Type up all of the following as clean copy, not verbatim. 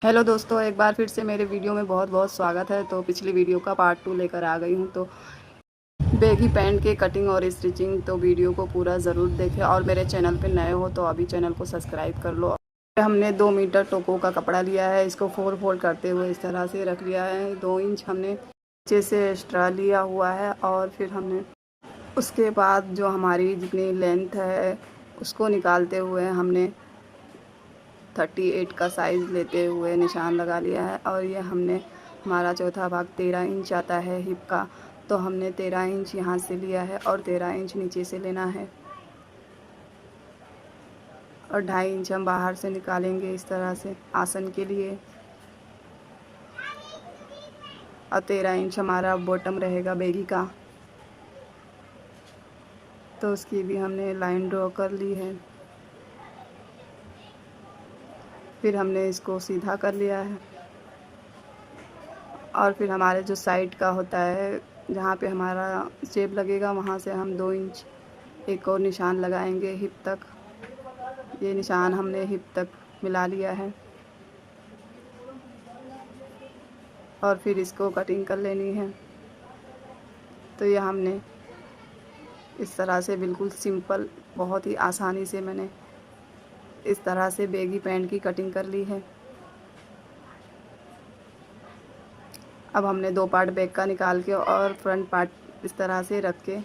Hello दोस्तों, एक बार फिर से मेरे वीडियो में बहुत बहुत स्वागत है। तो पिछली वीडियो का पार्ट 2 लेकर आ गई हूँ। तो बैगी पैंट के कटिंग और स्टिचिंग, तो वीडियो को पूरा ज़रूर देखें और मेरे चैनल पे नए हो तो अभी चैनल को सब्सक्राइब कर लो। हमने 2 मीटर टोको का कपड़ा लिया है, इसको 4 फोल्ड करते हुए इस तरह से रख लिया है। 2 इंच हमने नीचे से एक्स्ट्रा लिया हुआ है और फिर हमने उसके बाद जो हमारी जितनी लेंथ है उसको निकालते हुए हमने 38 का साइज़ लेते हुए निशान लगा लिया है। और ये हमने हमारा चौथा भाग 13 इंच आता है हिप का, तो हमने 13 इंच यहाँ से लिया है और 13 इंच नीचे से लेना है और 2.5 इंच हम बाहर से निकालेंगे इस तरह से आसन के लिए। और 13 इंच हमारा बॉटम रहेगा बैगी का, तो उसकी भी हमने लाइन ड्रॉ कर ली है। फिर हमने इसको सीधा कर लिया है और फिर हमारे जो साइड का होता है जहाँ पे हमारा जेब लगेगा वहाँ से हम 2 इंच एक और निशान लगाएंगे हिप तक। ये निशान हमने हिप तक मिला लिया है और फिर इसको कटिंग कर लेनी है। तो ये हमने इस तरह से बिल्कुल सिंपल, बहुत ही आसानी से मैंने इस तरह से बैगी पैंट की कटिंग कर ली है। अब हमने 2 पार्ट बैक का निकाल के और फ्रंट पार्ट इस तरह से रख के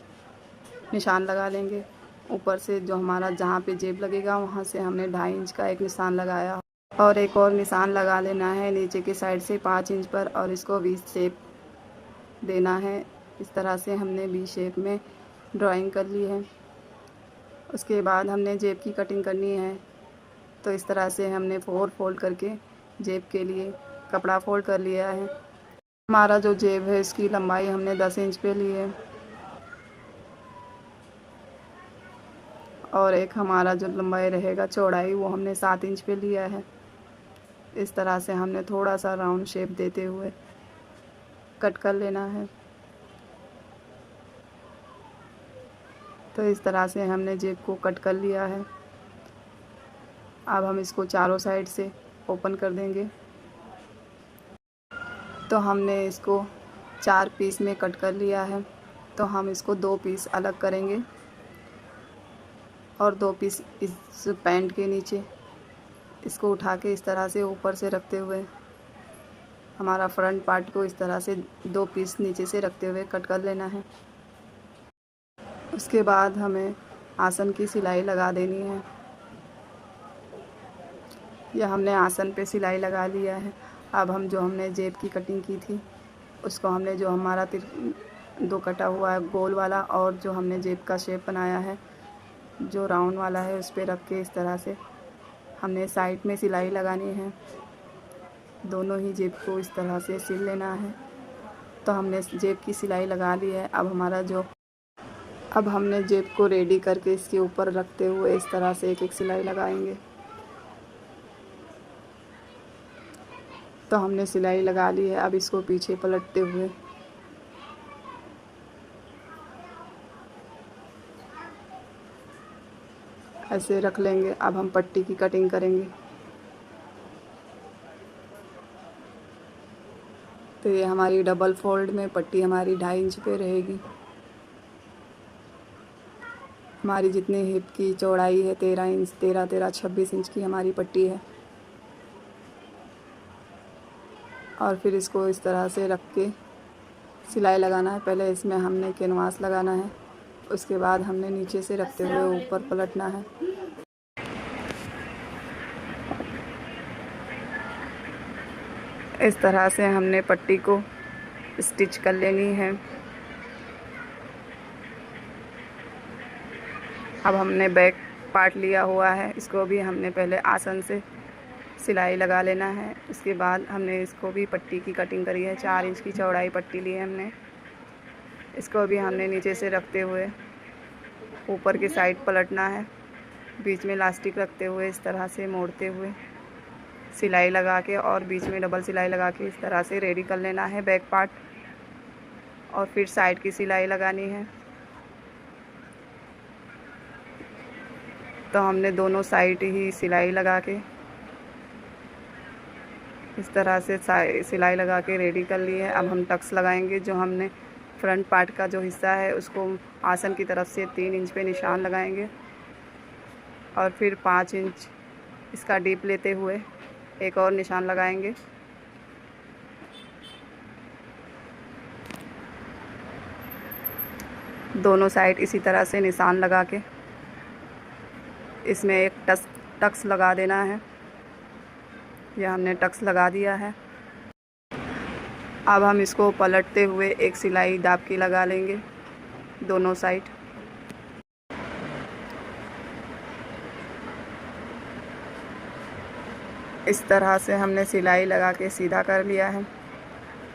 निशान लगा लेंगे। ऊपर से जो हमारा जहाँ पे जेब लगेगा वहाँ से हमने 2.5 इंच का एक निशान लगाया और एक और निशान लगा लेना है नीचे की साइड से 5 इंच पर और इसको वी शेप देना है। इस तरह से हमने वी शेप में ड्राइंग कर ली है। उसके बाद हमने जेब की कटिंग करनी है, तो इस तरह से हमने 4 फोल्ड करके जेब के लिए कपड़ा फोल्ड कर लिया है। हमारा जो जेब है इसकी लंबाई हमने 10 इंच पे ली है और एक हमारा जो लंबाई रहेगा चौड़ाई वो हमने 7 इंच पे लिया है। इस तरह से हमने थोड़ा सा राउंड शेप देते हुए कट कर लेना है। तो इस तरह से हमने जेब को कट कर लिया है। अब हम इसको चारों साइड से ओपन कर देंगे। तो हमने इसको 4 पीस में कट कर लिया है, तो हम इसको 2 पीस अलग करेंगे और 2 पीस इस पैंट के नीचे इसको उठा के इस तरह से ऊपर से रखते हुए हमारा फ्रंट पार्ट को इस तरह से 2 पीस नीचे से रखते हुए कट कर लेना है। उसके बाद हमें आसन की सिलाई लगा देनी है। यह हमने आसन पे सिलाई लगा लिया है। अब हम जो हमने जेब की कटिंग की थी उसको हमने जो हमारा 2 कटा हुआ है गोल वाला और जो हमने जेब का शेप बनाया है जो राउंड वाला है उस पर रख के इस तरह से हमने साइड में सिलाई लगानी है। दोनों ही जेब को इस तरह से सिल लेना है। तो हमने जेब की सिलाई लगा ली है। अब हमने जेब को रेडी करके इसके ऊपर रखते हुए इस तरह से एक एक सिलाई लगाएंगे। तो हमने सिलाई लगा ली है। अब इसको पीछे पलटते हुए ऐसे रख लेंगे। अब हम पट्टी की कटिंग करेंगे। तो ये हमारी डबल फोल्ड में पट्टी हमारी 2.5 इंच पे रहेगी। हमारी जितनी हिप की चौड़ाई है 13 इंच, 13 13 26 इंच की हमारी पट्टी है। और फिर इसको इस तरह से रख के सिलाई लगाना है। पहले इसमें हमने कैनवास लगाना है, उसके बाद हमने नीचे से रखते हुए ऊपर पलटना है। इस तरह से हमने पट्टी को स्टिच कर लेनी है। अब हमने बैक पार्ट लिया हुआ है, इसको भी हमने पहले आसन से सिलाई लगा लेना है। उसके बाद हमने इसको भी पट्टी की कटिंग करी है। 4 इंच की चौड़ाई पट्टी ली है हमने। इसको भी हमने नीचे से रखते हुए ऊपर की साइड पलटना है। बीच में इलास्टिक रखते हुए इस तरह से मोड़ते हुए सिलाई लगा के और बीच में डबल सिलाई लगा के इस तरह से रेडी कर लेना है बैक पार्ट। और फिर साइड की सिलाई लगानी है। तो हमने दोनों साइड ही सिलाई लगा के इस तरह से सिलाई लगा के रेडी कर ली है। अब हम टक्स लगाएंगे। जो हमने फ्रंट पार्ट का जो हिस्सा है उसको आसन की तरफ से 3 इंच पे निशान लगाएंगे और फिर 5 इंच इसका डीप लेते हुए एक और निशान लगाएंगे। दोनों साइड इसी तरह से निशान लगा के इसमें एक टक्स लगा देना है। यह हमने टक्स लगा दिया है। अब हम इसको पलटते हुए एक सिलाई दाब की लगा लेंगे दोनों साइड। इस तरह से हमने सिलाई लगा के सीधा कर लिया है।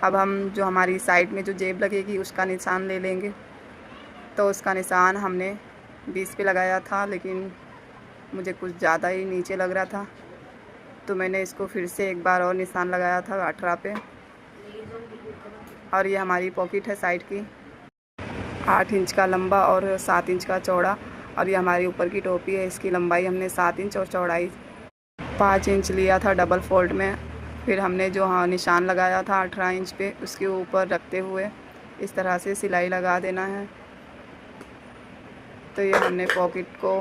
अब हम जो हमारी साइड में जो जेब लगेगी उसका निशान ले लेंगे। तो उसका निशान हमने 20 पे लगाया था, लेकिन मुझे कुछ ज़्यादा ही नीचे लग रहा था, तो मैंने इसको फिर से एक बार और निशान लगाया था 18 पे। और ये हमारी पॉकेट है साइड की, 8 इंच का लंबा और 7 इंच का चौड़ा। और ये हमारी ऊपर की टोपी है, इसकी लंबाई हमने 7 इंच और चौड़ाई 5 इंच लिया था डबल फोल्ड में। फिर हमने जो निशान लगाया था 18 इंच पे, उसके ऊपर रखते हुए इस तरह से सिलाई लगा देना है। तो ये हमने पॉकेट को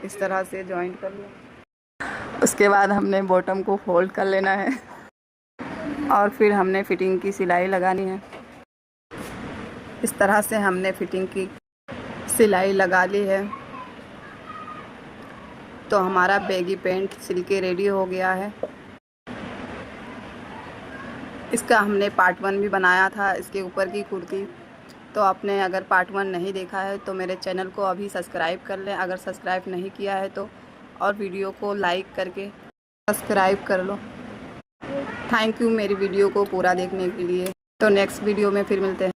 इस तरह से जॉइंट कर लिया। उसके बाद हमने बॉटम को फोल्ड कर लेना है और फिर हमने फिटिंग की सिलाई लगानी है। इस तरह से हमने फिटिंग की सिलाई लगा ली है। तो हमारा बैगी पैंट सिल के रेडी हो गया है। इसका हमने पार्ट 1 भी बनाया था, इसके ऊपर की कुर्ती। तो आपने अगर पार्ट 1 नहीं देखा है तो मेरे चैनल को अभी सब्सक्राइब कर लें, अगर सब्सक्राइब नहीं किया है तो, और वीडियो को लाइक करके सब्सक्राइब कर लो। थैंक यू मेरी वीडियो को पूरा देखने के लिए। तो नेक्स्ट वीडियो में फिर मिलते हैं।